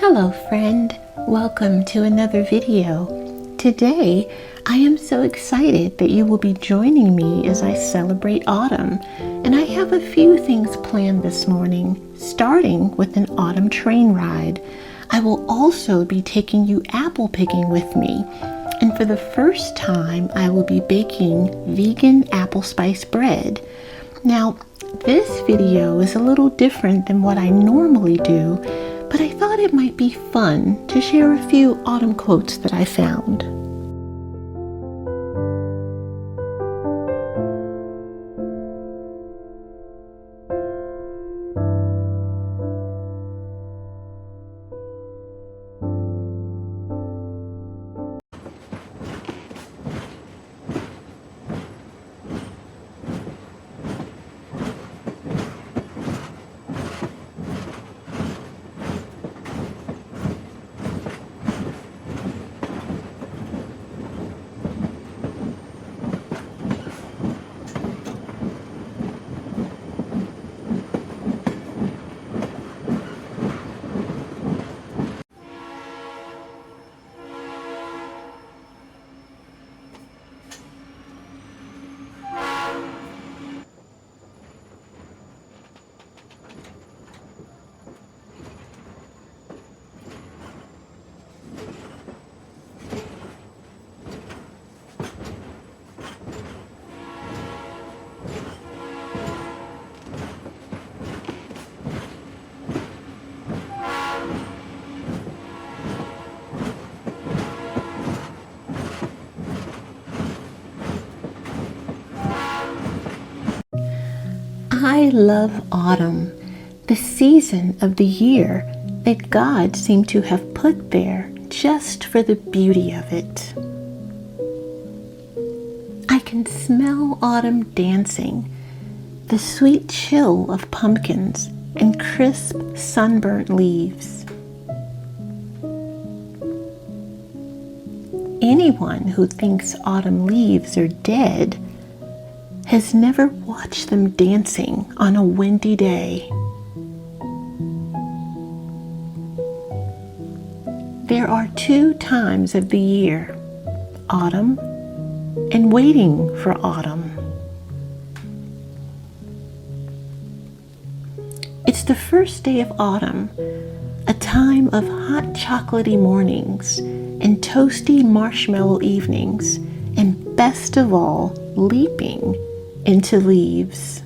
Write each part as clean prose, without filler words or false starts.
Hello friend, welcome to another video. Today I am so excited that you will be joining me as I celebrate autumn, and I have a few things planned this morning, starting with an autumn train ride. I will also be taking you apple picking with me, and for the first time I will be baking vegan apple spice bread. Now this video is a little different than what I normally do, but I thought it might be fun to share a few autumn quotes that I found. I love autumn, the season of the year that God seemed to have put there just for the beauty of it. I can smell autumn dancing, the sweet chill of pumpkins and crisp sunburnt leaves. Anyone who thinks autumn leaves are dead has never watched them dancing on a windy day. There are two times of the year, autumn and waiting for autumn. It's the first day of autumn, a time of hot chocolatey mornings and toasty marshmallow evenings, and best of all, leaping into leaves.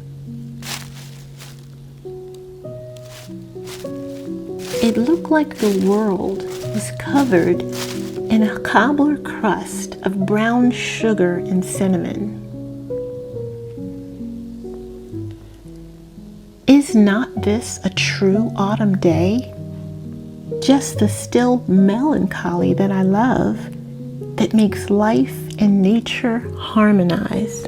It looked like the world was covered in a cobbler crust of brown sugar and cinnamon. Is not this a true autumn day? Just the still melancholy that I love, that makes life and nature harmonize.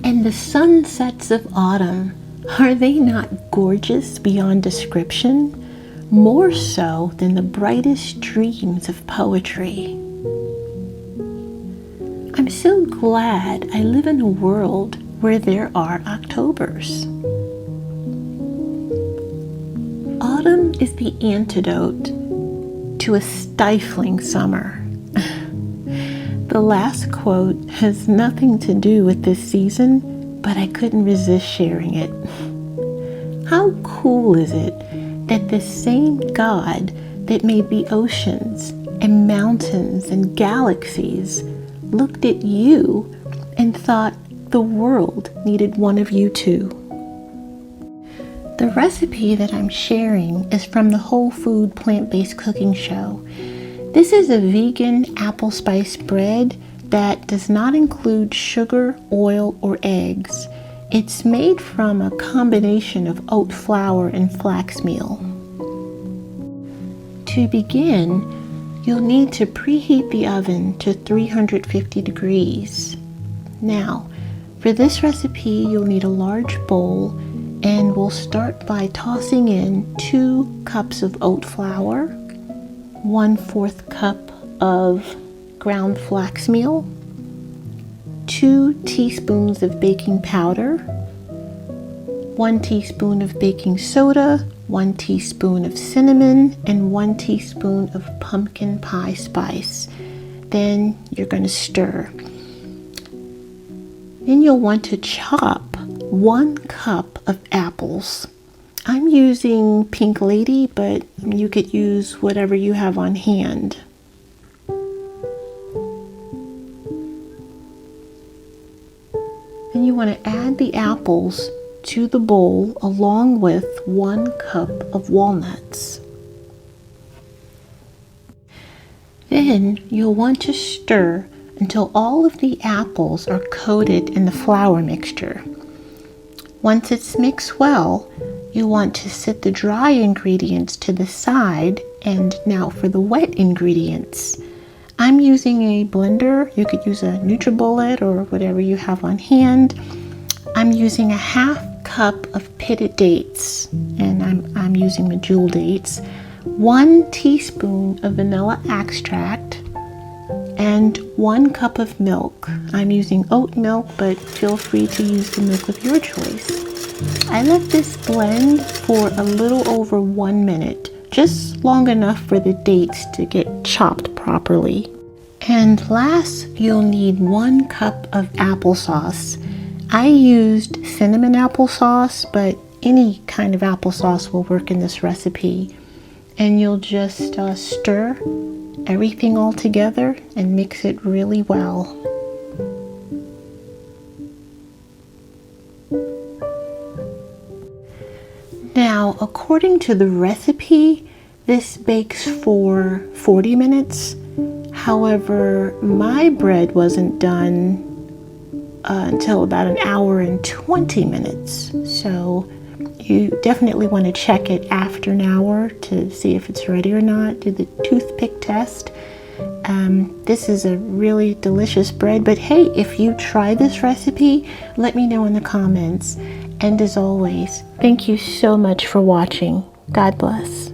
And the sunsets of autumn, are they not gorgeous beyond description? More so than the brightest dreams of poetry. I'm so glad I live in a world where there are Octobers. Autumn is the antidote to a stifling summer. The last quote has nothing to do with this season, but I couldn't resist sharing it. How cool is it that the same God that made the oceans and mountains and galaxies looked at you and thought the world needed one of you too? The recipe that I'm sharing is from the Whole Food Plant-Based Cooking Show. This is a vegan apple spice bread that does not include sugar, oil, or eggs. It's made from a combination of oat flour and flax meal. To begin, you'll need to preheat the oven to 350 degrees. Now, for this recipe, you'll need a large bowl, and we'll start by tossing in 2 cups of oat flour, 1/4 cup of ground flax meal, 2 teaspoons of baking powder, 1 teaspoon of baking soda, 1 teaspoon of cinnamon, and 1 teaspoon of pumpkin pie spice. Then you're going to stir. Then you'll want to chop 1 cup of apples. I'm using Pink Lady, but you could use whatever you have on hand. Then you want to add the apples to the bowl along with 1 cup of walnuts. Then you'll want to stir until all of the apples are coated in the flour mixture. Once it's mixed well, you want to set the dry ingredients to the side, and now for the wet ingredients. I'm using a blender. You could use a NutriBullet or whatever you have on hand. I'm using a 1/2 cup of pitted dates, and I'm using the jewel dates, 1 teaspoon of vanilla extract, and 1 cup of milk. I'm using oat milk, but feel free to use the milk of your choice. I let this blend for a little over 1 minute, just long enough for the dates to get chopped properly. And last, you'll need 1 cup of applesauce. I used cinnamon applesauce, but any kind of applesauce will work in this recipe. And you'll just stir everything all together and mix it really well. Now, according to the recipe, this bakes for 40 minutes. However, my bread wasn't done until about 1 hour and 20 minutes. So you definitely want to check it after 1 hour to see if it's ready or not. Do the toothpick test. This is a really delicious bread, but hey, if you try this recipe, let me know in the comments. And as always, thank you so much for watching. God bless.